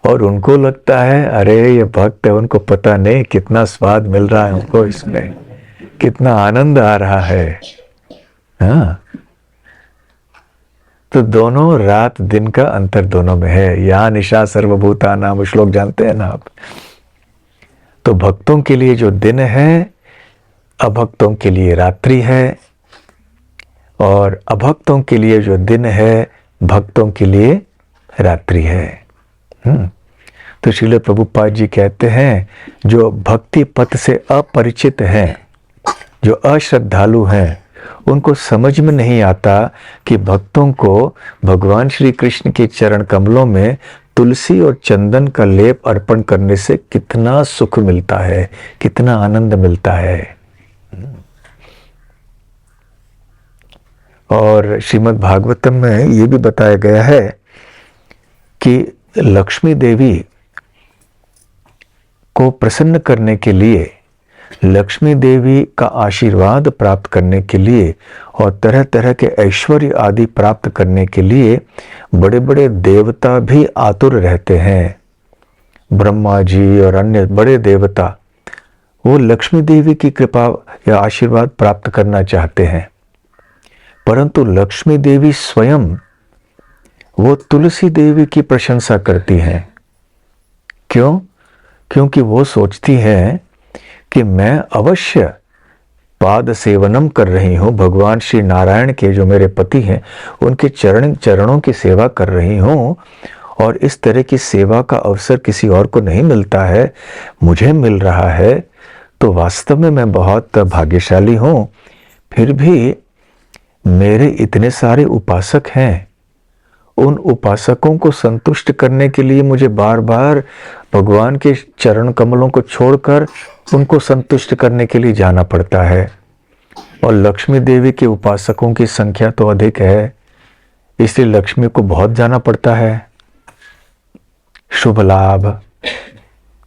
और उनको लगता है अरे ये भक्त है, उनको पता नहीं कितना स्वाद मिल रहा है उनको इसमें, कितना आनंद आ रहा है। हाँ, तो दोनों रात दिन का अंतर दोनों में है। या निशा सर्वभूता नाम श्लोक जानते हैं ना आप। तो भक्तों के लिए जो दिन है, अभक्तों के लिए रात्रि है, और अभक्तों के लिए जो दिन है, भक्तों के लिए रात्रि है। तो श्रील प्रभुपाद जी कहते हैं जो भक्ति पथ से अपरिचित हैं, जो अश्रद्धालु हैं, उनको समझ में नहीं आता कि भक्तों को भगवान श्री कृष्ण के चरण कमलों में तुलसी और चंदन का लेप अर्पण करने से कितना सुख मिलता है, कितना आनंद मिलता है। और श्रीमद् भागवतम में ये भी बताया गया है कि लक्ष्मी देवी को प्रसन्न करने के लिए, लक्ष्मी देवी का आशीर्वाद प्राप्त करने के लिए और तरह तरह के ऐश्वर्य आदि प्राप्त करने के लिए बड़े बड़े देवता भी आतुर रहते हैं। ब्रह्मा जी और अन्य बड़े देवता वो लक्ष्मी देवी की कृपा या आशीर्वाद प्राप्त करना चाहते हैं, परंतु लक्ष्मी देवी स्वयं वो तुलसी देवी की प्रशंसा करती हैं। क्यों? क्योंकि वो सोचती है कि मैं अवश्य पाद सेवनम कर रही हूँ, भगवान श्री नारायण के जो मेरे पति हैं उनके चरणों की सेवा कर रही हूँ, और इस तरह की सेवा का अवसर किसी और को नहीं मिलता है, मुझे मिल रहा है, तो वास्तव में मैं बहुत भाग्यशाली हूँ। फिर भी मेरे इतने सारे उपासक हैं, उन उपासकों को संतुष्ट करने के लिए मुझे बार बार भगवान के चरण कमलों को छोड़कर उनको संतुष्ट करने के लिए जाना पड़ता है। और लक्ष्मी देवी के उपासकों की संख्या तो अधिक है, इसलिए लक्ष्मी को बहुत जाना पड़ता है। शुभ लाभ,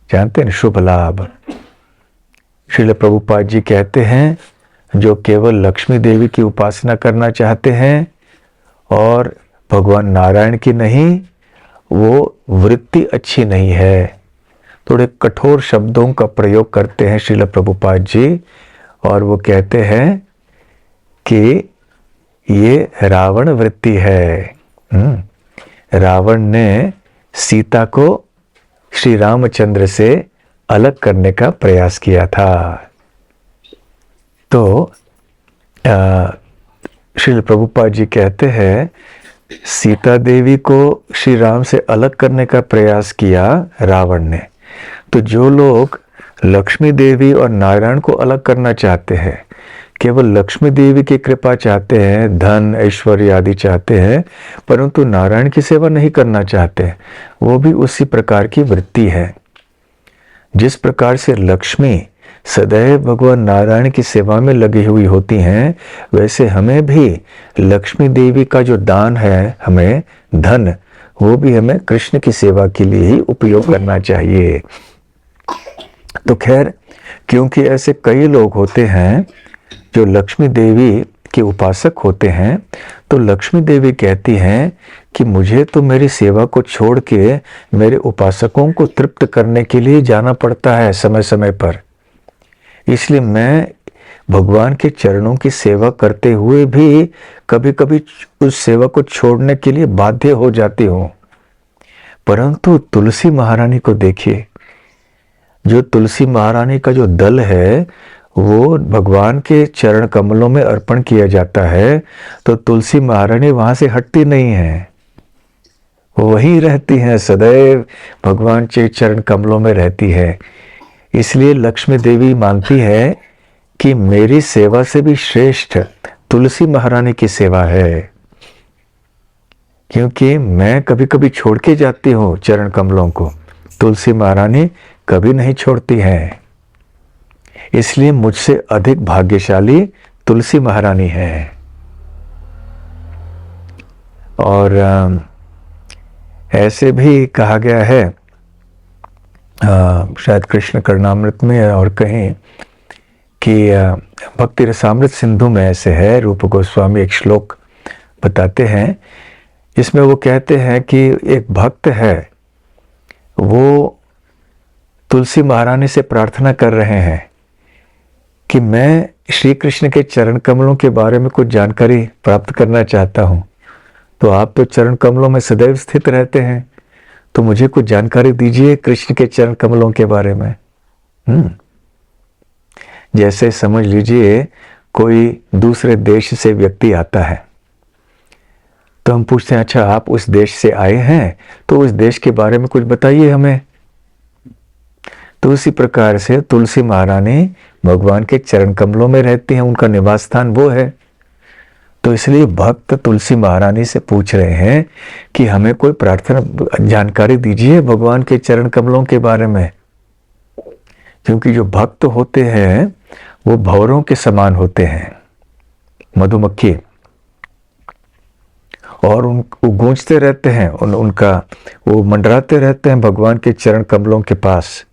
जानते हैं शुभ लाभ। श्रील प्रभुपाद जी कहते हैं, जो केवल लक्ष्मी देवी की उपासना करना चाहते हैं और भगवान नारायण की नहीं, वो वृत्ति अच्छी नहीं है। थोड़े कठोर शब्दों का प्रयोग करते हैं श्रील प्रभुपाद जी, और वो कहते हैं कि ये रावण वृत्ति है। रावण ने सीता को श्री रामचंद्र से अलग करने का प्रयास किया था। तो श्रील प्रभुपाद जी कहते हैं, सीता देवी को श्री राम से अलग करने का प्रयास किया रावण ने। तो जो लोग लक्ष्मी देवी और नारायण को अलग करना चाहते हैं, केवल लक्ष्मी देवी की कृपा चाहते हैं, धन ऐश्वर्य आदि चाहते हैं, परंतु नारायण की सेवा नहीं करना चाहते, वो भी उसी प्रकार की वृत्ति है। जिस प्रकार से लक्ष्मी सदैव भगवान नारायण की सेवा में लगी हुई होती हैं, वैसे हमें भी लक्ष्मी देवी का जो दान है, हमें धन, वो भी हमें कृष्ण की सेवा के लिए ही उपयोग करना चाहिए। तो खैर, क्योंकि ऐसे कई लोग होते हैं जो लक्ष्मी देवी के उपासक होते हैं, तो लक्ष्मी देवी कहती हैं कि मुझे तो मेरी सेवा को छोड़ के मेरे उपासकों को तृप्त करने के लिए जाना पड़ता है समय समय पर, इसलिए मैं भगवान के चरणों की सेवा करते हुए भी कभी कभी उस सेवा को छोड़ने के लिए बाध्य हो जाती हूँ। परंतु तुलसी महारानी को देखिए, जो तुलसी महारानी का जो दल है वो भगवान के चरण कमलों में अर्पण किया जाता है, तो तुलसी महारानी वहां से हटती नहीं है, वो वहीं रहती हैं, सदैव भगवान के चरण कमलों में रहती है। इसलिए लक्ष्मी देवी मानती है कि मेरी सेवा से भी श्रेष्ठ तुलसी महारानी की सेवा है, क्योंकि मैं कभी कभी छोड़ के जाती हूँ चरण कमलों को, तुलसी महारानी कभी नहीं छोड़ती हैं। इसलिए मुझसे अधिक भाग्यशाली तुलसी महारानी है। और ऐसे भी कहा गया है, शायद कृष्ण करणामृत में और कहीं, कि भक्ति रसामृत सिंधु में ऐसे है, रूप गोस्वामी एक श्लोक बताते हैं, इसमें वो कहते हैं कि एक भक्त है, वो तुलसी महारानी से प्रार्थना कर रहे हैं कि मैं श्री कृष्ण के चरण कमलों के बारे में कुछ जानकारी प्राप्त करना चाहता हूँ, तो आप तो चरण कमलों में सदैव स्थित रहते हैं, तो मुझे कुछ जानकारी दीजिए कृष्ण के चरण कमलों के बारे में। जैसे समझ लीजिए कोई दूसरे देश से व्यक्ति आता है, तो हम पूछते हैं, अच्छा आप उस देश से आए हैं, तो उस देश के बारे में कुछ बताइए हमें। तो उसी प्रकार से तुलसी महारानी भगवान के चरण कमलों में रहती हैं, उनका निवास स्थान वो है। तो इसलिए भक्त तुलसी महारानी से पूछ रहे हैं कि हमें कोई प्रार्थना जानकारी दीजिए भगवान के चरण कमलों के बारे में, क्योंकि जो भक्त होते हैं वो भंवरों के समान होते हैं, मधुमक्खी, और वो गूंजते रहते हैं, उनका वो मंडराते रहते हैं भगवान के चरण कमलों के पास,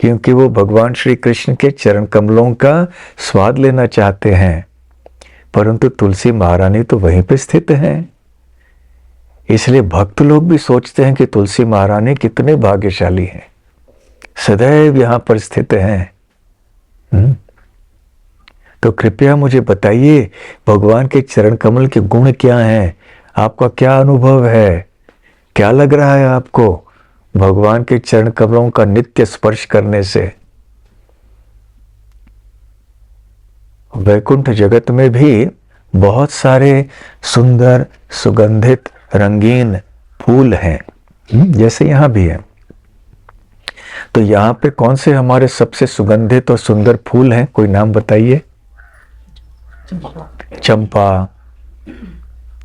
क्योंकि वो भगवान श्री कृष्ण के चरण कमलों का स्वाद लेना चाहते हैं। परंतु तुलसी महारानी तो वहीं पे स्थित हैं। इसलिए भक्त लोग भी सोचते हैं कि तुलसी महारानी कितने भाग्यशाली हैं, सदैव यहाँ पर स्थित हैं। तो कृपया मुझे बताइए भगवान के चरण कमल के गुण क्या हैं, आपका क्या अनुभव है, क्या लग रहा है आपको भगवान के चरण कमलों का नित्य स्पर्श करने से। वैकुंठ जगत में भी बहुत सारे सुंदर सुगंधित रंगीन फूल हैं, जैसे यहाँ भी है। तो यहाँ पे कौन से हमारे सबसे सुगंधित और सुंदर फूल हैं, कोई नाम बताइए। चंपा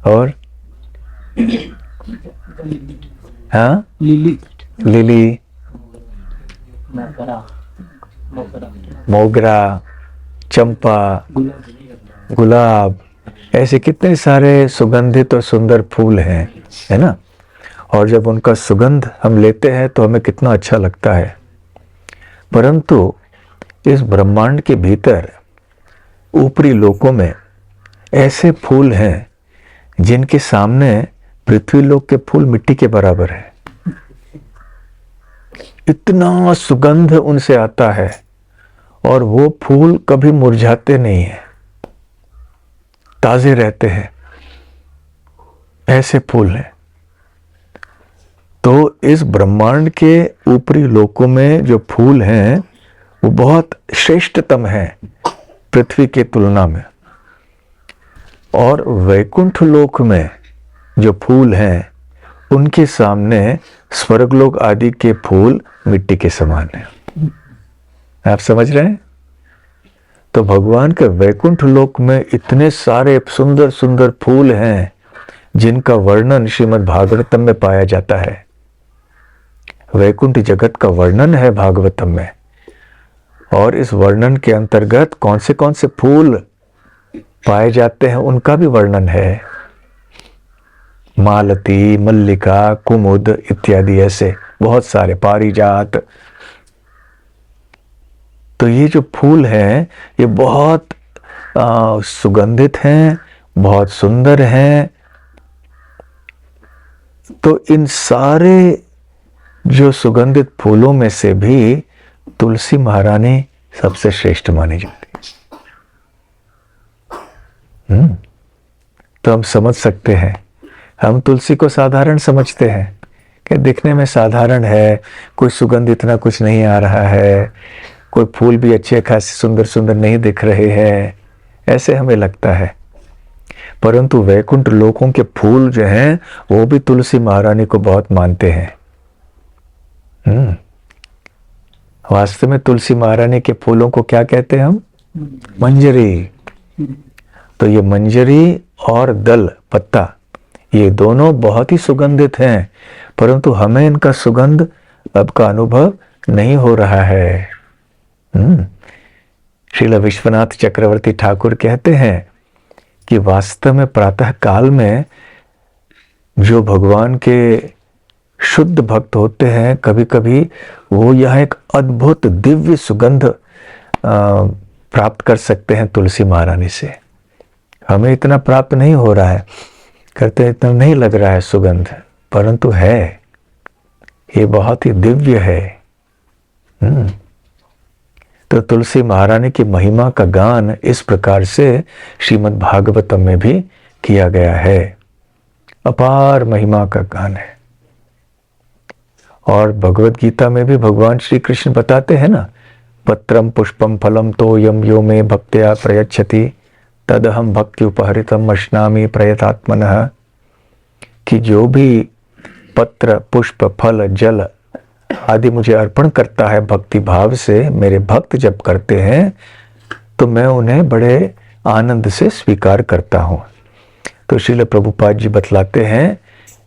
और हाँ लिली, मोगरा, चंपा, गुलाब, ऐसे कितने सारे सुगंधित और सुंदर फूल हैं, है ना। और जब उनका सुगंध हम लेते हैं तो हमें कितना अच्छा लगता है। परंतु इस ब्रह्मांड के भीतर ऊपरी लोकों में ऐसे फूल हैं जिनके सामने पृथ्वी लोक के फूल मिट्टी के बराबर है। इतना सुगंध उनसे आता है और वो फूल कभी मुरझाते नहीं हैं, ताजे रहते हैं, ऐसे फूल हैं। तो इस ब्रह्मांड के ऊपरी लोकों में जो फूल हैं वो बहुत श्रेष्ठतम हैं पृथ्वी के तुलना में, और वैकुंठ लोक में जो फूल हैं उनके सामने स्वर्गलोक आदि के फूल मिट्टी के समान हैं। आप समझ रहे हैं। तो भगवान के वैकुंठ लोक में इतने सारे सुंदर सुंदर फूल हैं जिनका वर्णन श्रीमद् भागवतम में पाया जाता है। वैकुंठ जगत का वर्णन है भागवतम में, और इस वर्णन के अंतर्गत कौन से फूल पाए जाते हैं उनका भी वर्णन है। मालती, मल्लिका, कुमुद इत्यादि ऐसे बहुत सारे, पारिजात। तो ये जो फूल हैं ये बहुत सुगंधित हैं, बहुत सुंदर हैं। तो इन सारे जो सुगंधित फूलों में से भी तुलसी महारानी सबसे श्रेष्ठ मानी जाती है। तो हम समझ सकते हैं, हम तुलसी को साधारण समझते हैं कि दिखने में साधारण है, कोई सुगंध इतना कुछ नहीं आ रहा है, कोई फूल भी अच्छे खासे सुंदर सुंदर नहीं दिख रहे हैं, ऐसे हमें लगता है। परंतु वैकुंठ लोकों के फूल जो हैं वो भी तुलसी महारानी को बहुत मानते हैं। वास्तव में तुलसी महारानी के फूलों को क्या कहते हैं हम? मंजरी। तो ये मंजरी और दल, पत्ता, ये दोनों बहुत ही सुगंधित हैं, परंतु हमें इनका सुगंध अब का अनुभव नहीं हो रहा है। श्रील विश्वनाथ चक्रवर्ती ठाकुर कहते हैं कि वास्तव में प्रातः काल में जो भगवान के शुद्ध भक्त होते हैं, कभी कभी वो यह एक अद्भुत दिव्य सुगंध प्राप्त कर सकते हैं तुलसी महारानी से। हमें इतना प्राप्त नहीं हो रहा है, करते इतना नहीं लग रहा है सुगंध, परंतु है, ये बहुत ही दिव्य है। तो तुलसी महारानी की महिमा का गान इस प्रकार से श्रीमद् भागवतम में भी किया गया है। अपार महिमा का गान है। और भगवत गीता में भी भगवान श्री कृष्ण बताते हैं ना, पत्रम पुष्पम फलम तो यम यो मे भक्त्या प्रयच्छति तदहम भक्ति उपहरितम अश्नामि प्रयतात्मनः, कि जो भी पत्र, पुष्प, फल, जल आदि मुझे अर्पण करता है भक्ति भाव से, मेरे भक्त जब करते हैं तो मैं उन्हें बड़े आनंद से स्वीकार करता हूँ। तो श्रील प्रभुपाद जी बतलाते हैं,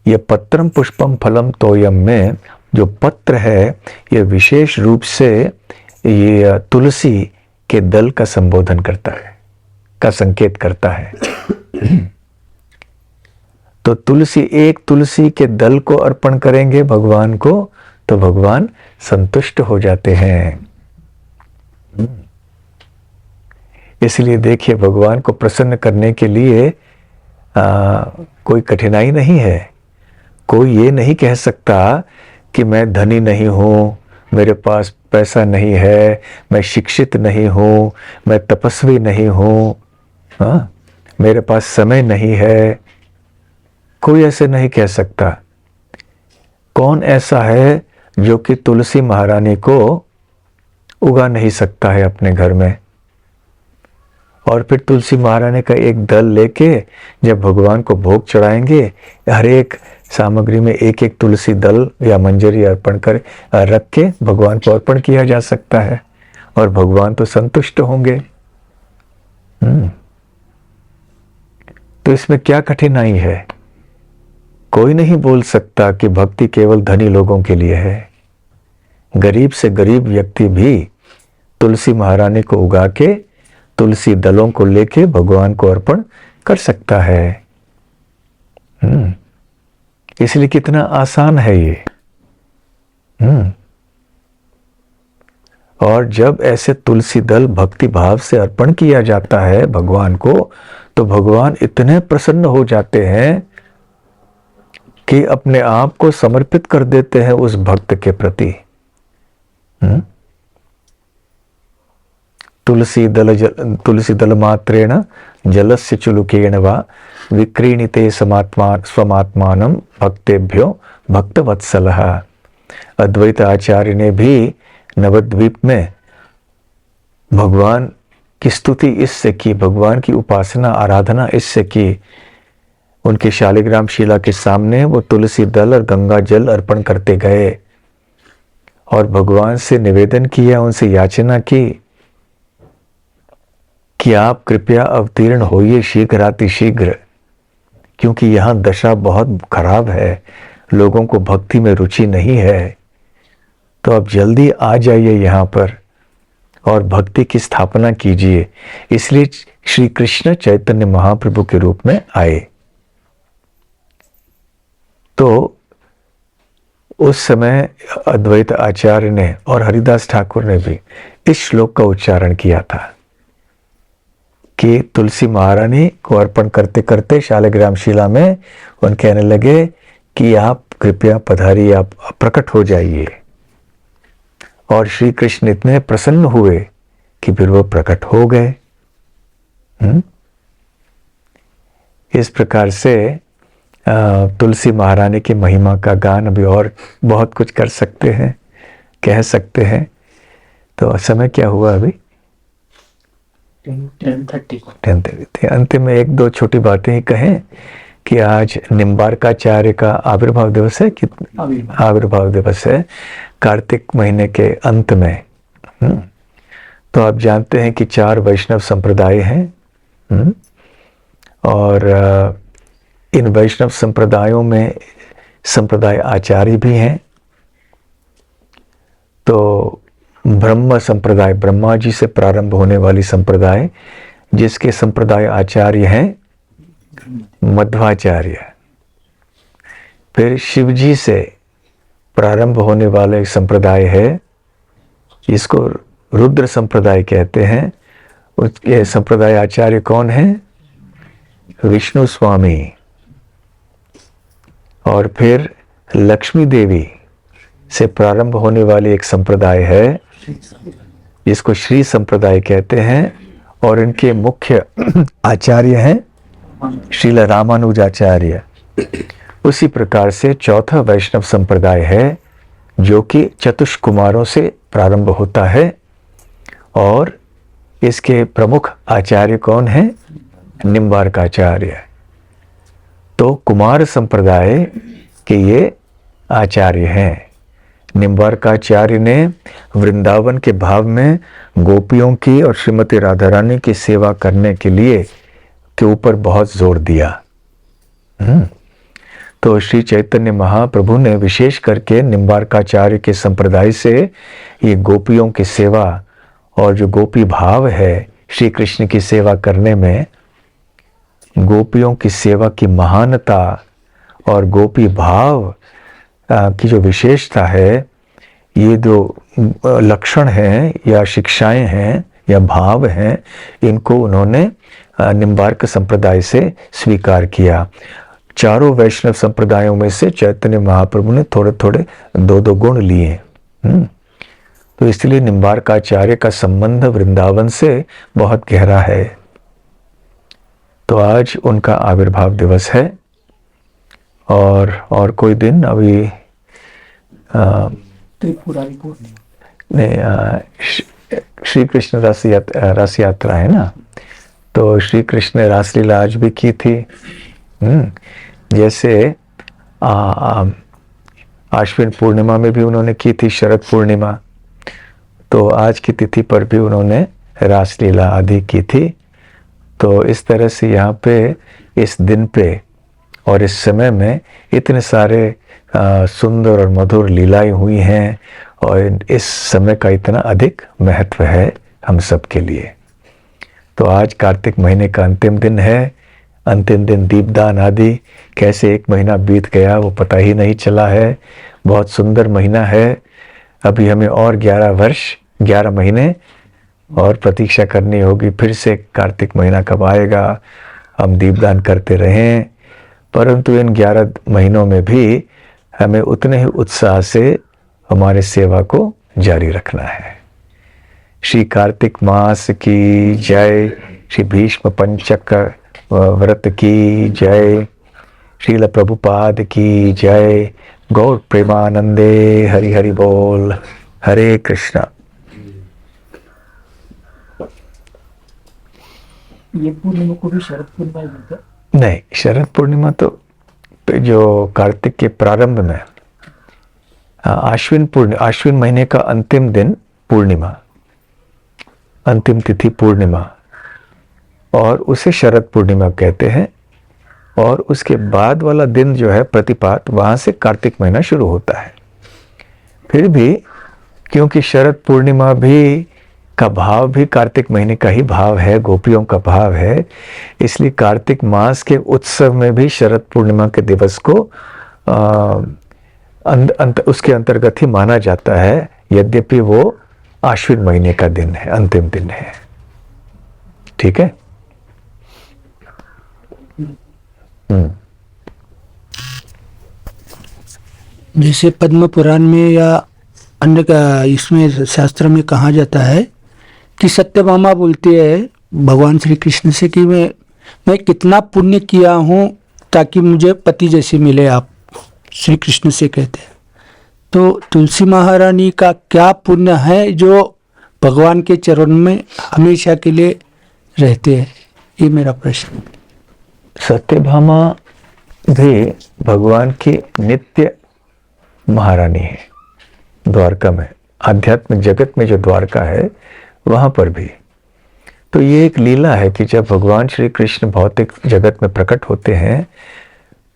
ये पत्रम पुष्पम फलम तोयम में जो पत्र है ये विशेष रूप से ये तुलसी के दल का संबोधन करता है, का संकेत करता है। तो तुलसी के दल को अर्पण करेंगे भगवान को तो भगवान संतुष्ट हो जाते हैं। इसलिए देखिए, भगवान को प्रसन्न करने के लिए कोई कठिनाई नहीं है। कोई ये नहीं कह सकता कि मैं धनी नहीं हूँ, मेरे पास पैसा नहीं है, मैं शिक्षित नहीं हूँ, मैं तपस्वी नहीं हूँ, मेरे पास समय नहीं है। कोई ऐसे नहीं कह सकता। कौन ऐसा है जो कि तुलसी महारानी को उगा नहीं सकता है अपने घर में? और फिर तुलसी महारानी का एक दल लेके जब भगवान को भोग चढ़ाएंगे, हर एक सामग्री में एक एक तुलसी दल या मंजरी अर्पण कर रख के भगवान को अर्पण किया जा सकता है और भगवान तो संतुष्ट होंगे। तो इसमें क्या कठिनाई है? कोई नहीं बोल सकता कि भक्ति केवल धनी लोगों के लिए है। गरीब से गरीब व्यक्ति भी तुलसी महारानी को उगा के तुलसी दलों को लेके भगवान को अर्पण कर सकता है। इसलिए कितना आसान है ये। और जब ऐसे तुलसी दल भक्ति भाव से अर्पण किया जाता है भगवान को, तो भगवान इतने प्रसन्न हो जाते हैं कि अपने आप को समर्पित कर देते हैं उस भक्त के प्रति। तुलसी दल मात्रेण जलस्य चुलुकेन वा विक्रीणिते स्वमात्मानं भक्तेभ्यो भक्तवत्सलः। अद्वैत आचार्य ने भी नवद्वीप में भगवान की स्तुति इससे की, भगवान की उपासना आराधना इससे की। उनके शालिग्राम शिला के सामने वो तुलसी दल और गंगा जल अर्पण करते गए और भगवान से निवेदन किया, उनसे याचना की कि आप कृपया अवतीर्ण होइए शीघ्रातिशीघ्र, क्योंकि यहाँ दशा बहुत खराब है, लोगों को भक्ति में रुचि नहीं है, तो आप जल्दी आ जाइए यहाँ पर और भक्ति की स्थापना कीजिए। इसलिए श्री कृष्ण चैतन्य महाप्रभु के रूप में आए। तो उस समय अद्वैत आचार्य ने और हरिदास ठाकुर ने भी इस श्लोक का उच्चारण किया था कि तुलसी महारानी को अर्पण करते करते शालिग्राम शिला में उन कहने लगे कि आप कृपया पधारिए, आप प्रकट हो जाइए। और श्री कृष्ण इतने प्रसन्न हुए कि फिर वो प्रकट हो गए। इस प्रकार से तुलसी महारानी की महिमा का गान अभी और बहुत कुछ कर सकते हैं, कह सकते हैं। तो समय क्या हुआ अभी? 10:30। अंतिम में एक दो छोटी बातें ही कहें कि आज निम्बार्काचार्य का आविर्भाव दिवस है कि आविर्भाव दिवस है कार्तिक महीने के अंत में। तो आप जानते हैं कि 4 वैष्णव संप्रदाय हैं और इन वैष्णव संप्रदायों में संप्रदाय आचार्य भी हैं। तो ब्रह्म संप्रदाय, ब्रह्मा जी से प्रारंभ होने वाली संप्रदाय, जिसके संप्रदाय आचार्य हैं मध्वाचार्य। फिर शिव जी से प्रारंभ होने वाला एक संप्रदाय है जिसको रुद्र संप्रदाय कहते हैं। उसके संप्रदाय आचार्य कौन हैं? विष्णु स्वामी। और फिर लक्ष्मी देवी से प्रारंभ होने वाली एक संप्रदाय है जिसको श्री संप्रदाय कहते हैं और इनके मुख्य आचार्य हैं श्रील रामानुजाचार्य। उसी प्रकार से चौथा वैष्णव संप्रदाय है जो कि चतुष्कुमारों से प्रारंभ होता है और इसके प्रमुख आचार्य कौन हैं? निम्बार्काचार्य। तो कुमार संप्रदाय के ये आचार्य हैं। निम्बारकाचार्य ने वृंदावन के भाव में गोपियों की और श्रीमती राधा रानी की सेवा करने के लिए के ऊपर बहुत जोर दिया। तो श्री चैतन्य महाप्रभु ने विशेष करके निम्बारकाचार्य के संप्रदाय से ये गोपियों की सेवा और जो गोपी भाव है श्री कृष्ण की सेवा करने में, गोपियों की सेवा की महानता और गोपी भाव की जो विशेषता है, ये जो लक्षण हैं या शिक्षाएं हैं या भाव हैं, इनको उन्होंने निम्बार्क संप्रदाय से स्वीकार किया। चारों वैष्णव संप्रदायों में से चैतन्य महाप्रभु ने थोड़े थोड़े दो दो गुण लिए। तो इसलिए निम्बार्काचार्य का संबंध वृंदावन से बहुत गहरा है। तो आज उनका आविर्भाव दिवस है और कोई दिन अभी त्रिपुरारी पूर्णिमा श्री कृष्ण रस यात्रा है ना, तो श्री कृष्ण ने रासलीला आज भी की थी। जैसे आश्विन पूर्णिमा में भी उन्होंने की थी, शरद पूर्णिमा, तो आज की तिथि पर भी उन्होंने रासलीला आदि की थी। तो इस तरह से यहाँ पे इस दिन पे और इस समय में इतने सारे सुंदर और मधुर लीलाएं हुई हैं और इस समय का इतना अधिक महत्व है हम सब के लिए। तो आज कार्तिक महीने का अंतिम दिन है। अंतिम दिन दीपदान आदि, कैसे एक महीना बीत गया वो पता ही नहीं चला है। बहुत सुंदर महीना है। अभी हमें और 11 वर्ष 11 महीने और प्रतीक्षा करनी होगी, फिर से कार्तिक महीना कब आएगा, हम दीपदान करते रहें। परंतु इन 11 महीनों में भी हमें उतने ही उत्साह से हमारे सेवा को जारी रखना है। श्री कार्तिक मास की जय, श्री भीष्म पंचक व्रत की जय, श्रील प्रभुपाद की जय। गौर प्रेमानंदे हरि हरि बोल। हरे कृष्णा। ये पूर्णिमा को भी शरद पूर्णिमा ही बोलते हैं? नहीं, शरद पूर्णिमा तो जो कार्तिक के प्रारंभ में आश्विन महीने का अंतिम दिन पूर्णिमा, अंतिम तिथि पूर्णिमा, और उसे शरद पूर्णिमा कहते हैं। और उसके बाद वाला दिन जो है प्रतिपात, वहां से कार्तिक महीना शुरू होता है। फिर भी क्योंकि शरद पूर्णिमा भी का भाव भी कार्तिक महीने का ही भाव है, गोपियों का भाव है, इसलिए कार्तिक मास के उत्सव में भी शरद पूर्णिमा के दिवस को उसके अंतर्गत ही माना जाता है, यद्यपि वो आश्विन महीने का दिन है, अंतिम दिन है। ठीक है। जैसे पद्म पुराण में या अन्य इसमें शास्त्र में कहा जाता है कि सत्यभामा बोलती है भगवान श्री कृष्ण से कि मैं कितना पुण्य किया हूँ ताकि मुझे पति जैसे मिले आप, श्री कृष्ण से कहते हैं। तो तुलसी महारानी का क्या पुण्य है जो भगवान के चरण में हमेशा के लिए रहते हैं, ये मेरा प्रश्न। सत्यभामा भी भगवान की नित्य महारानी है द्वारका में, आध्यात्मिक जगत में जो द्वारका है वहां पर भी। तो ये एक लीला है कि जब भगवान श्री कृष्ण भौतिक जगत में प्रकट होते हैं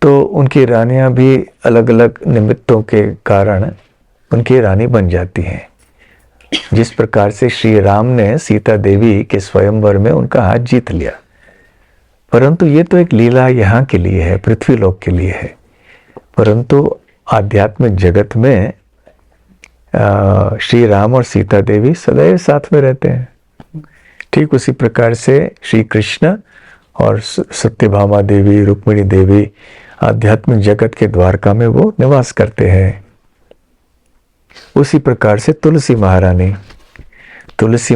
तो उनकी रानियां भी अलग अलग निमित्तों के कारण उनकी रानी बन जाती हैं। जिस प्रकार से श्री राम ने सीता देवी के स्वयंवर में उनका हाथ जीत लिया। परंतु ये तो एक लीला यहाँ के लिए है, पृथ्वी लोक के लिए है। परंतु आध्यात्मिक जगत में श्री राम और सीता देवी सदैव साथ में रहते हैं। ठीक उसी प्रकार से श्री कृष्ण और सत्यभामा देवी, रुक्मिणी देवी आध्यात्मिक जगत के द्वारका में वो निवास करते हैं। उसी प्रकार से तुलसी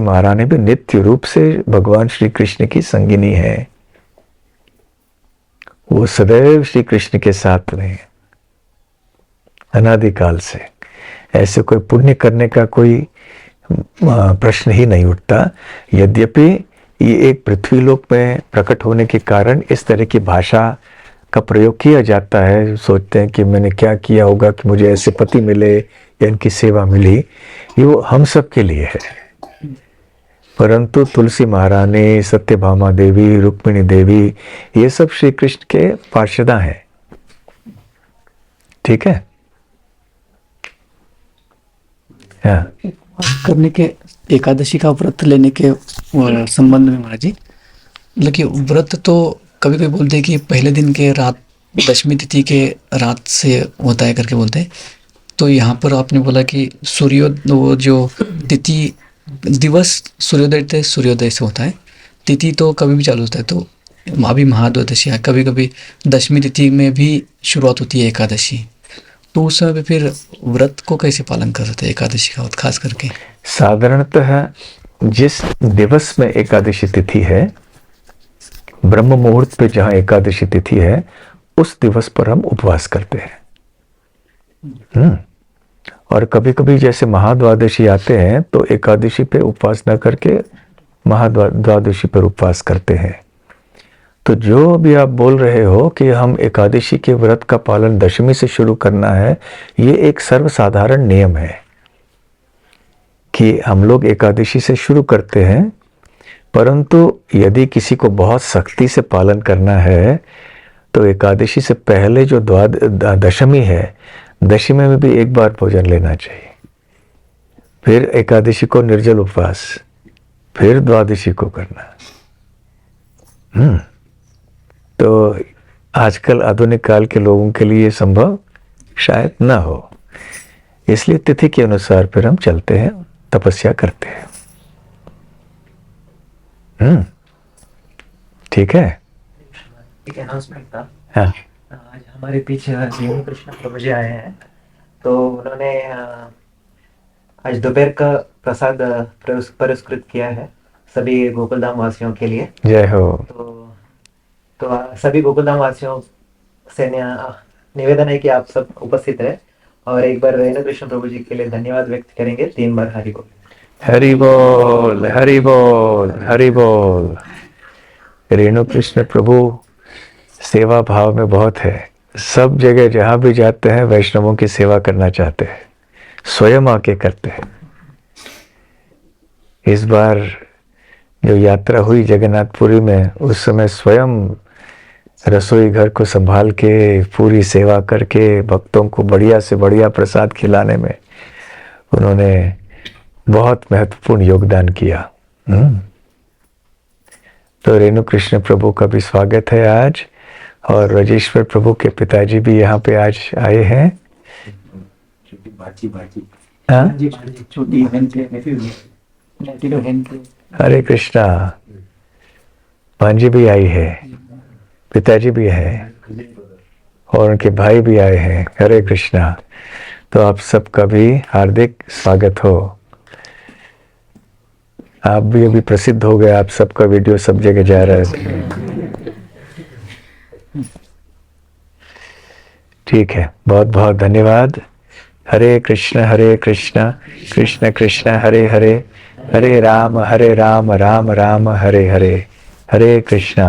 महारानी भी नित्य रूप से भगवान श्री कृष्ण की संगिनी है। वो सदैव श्री कृष्ण के साथ में अनादिकाल से। ऐसे कोई पुण्य करने का कोई प्रश्न ही नहीं उठता। यद्यपि ये एक पृथ्वी लोक में प्रकट होने के कारण इस तरह की भाषा का प्रयोग किया जाता है, सोचते हैं कि मैंने क्या किया होगा कि मुझे ऐसे पति मिले या इनकी सेवा मिली, ये वो हम सब के लिए है। परंतु तुलसी महारानी, सत्यभामा देवी, रुक्मिणी देवी, ये सब श्री कृष्ण के पार्षदा हैं। ठीक है। हाँ, करने के एकादशी का व्रत लेने के संबंध में महाराज जी, मतलब कि व्रत तो कभी कभी बोलते हैं कि पहले दिन के रात, दशमी तिथि के रात से होता है करके बोलते हैं। तो यहाँ पर आपने बोला कि वो जो तिथि दिवस सूर्योदय से होता है, तिथि तो कभी भी चालू होता है। तो अभी महाद्वादशी है, कभी कभी दशमी तिथि में भी शुरुआत होती है एकादशी, तो उस समय पे फिर व्रत को कैसे पालन कर सकते हैं एकादशी का खास करके? साधारणतः जिस दिवस में एकादशी तिथि है, ब्रह्म मुहूर्त पे जहां एकादशी तिथि है, उस दिवस पर हम उपवास करते हैं। और कभी कभी जैसे महाद्वादशी आते हैं तो एकादशी पे उपवास न करके महाद्वादशी पर उपवास करते हैं। तो जो भी आप बोल रहे हो कि हम एकादशी के व्रत का पालन दशमी से शुरू करना है, ये एक सर्वसाधारण नियम है कि हम लोग एकादशी से शुरू करते हैं। परंतु यदि किसी को बहुत सख्ती से पालन करना है तो एकादशी से पहले जो दशमी है, दशमी में भी एक बार भोजन लेना चाहिए, फिर एकादशी को निर्जल उपवास, फिर द्वादशी को करना। तो आजकल आधुनिक काल के लोगों के लिए संभव शायद ना हो, इसलिए तिथि के अनुसार फिर हम चलते हैं, तपस्या करते हैं। ठीक है। एक अनाउंसमेंट था। हाँ। आज हमारे पीछे रेणु कृष्ण प्रभु जी आए हैं, तो उन्होंने आज दोपहर का प्रसाद पुरस्कृत किया है सभी गोकुलधाम वासियों के लिए। जय हो। तो सभी गोकुलधाम वासियों से निवेदन है कि आप सब उपस्थित रहे और एक बार रेणु कृष्ण प्रभु जी के लिए धन्यवाद व्यक्त करेंगे 3 बार हरि बोल। हरि बोल, हरि बोल, हरि बोल। रेणु कृष्ण प्रभु सेवा भाव में बहुत है। सब जगह जहां भी जाते हैं वैष्णवों की सेवा करना चाहते हैं, स्वयं आके करते हैं। इस बार जो यात्रा हुई जगन्नाथपुरी में, उस समय स्वयं रसोई घर को संभाल के पूरी सेवा करके भक्तों को बढ़िया से बढ़िया प्रसाद खिलाने में उन्होंने बहुत महत्वपूर्ण योगदान किया। तो रेणु कृष्ण प्रभु का भी स्वागत है आज, और राजेश्वर प्रभु के पिताजी भी यहाँ पे आज आए हैं। हाँ? हरे कृष्णा। भांजी भी आई है, पिताजी भी है, और उनके भाई भी आए हैं। हरे कृष्णा। तो आप सबका भी हार्दिक स्वागत हो। आप भी अभी प्रसिद्ध हो गए, आप सबका वीडियो सब जगह जा रहा है। ठीक है, बहुत बहुत धन्यवाद। हरे कृष्ण कृष्ण कृष्ण हरे हरे, हरे राम राम राम हरे हरे। हरे कृष्णा।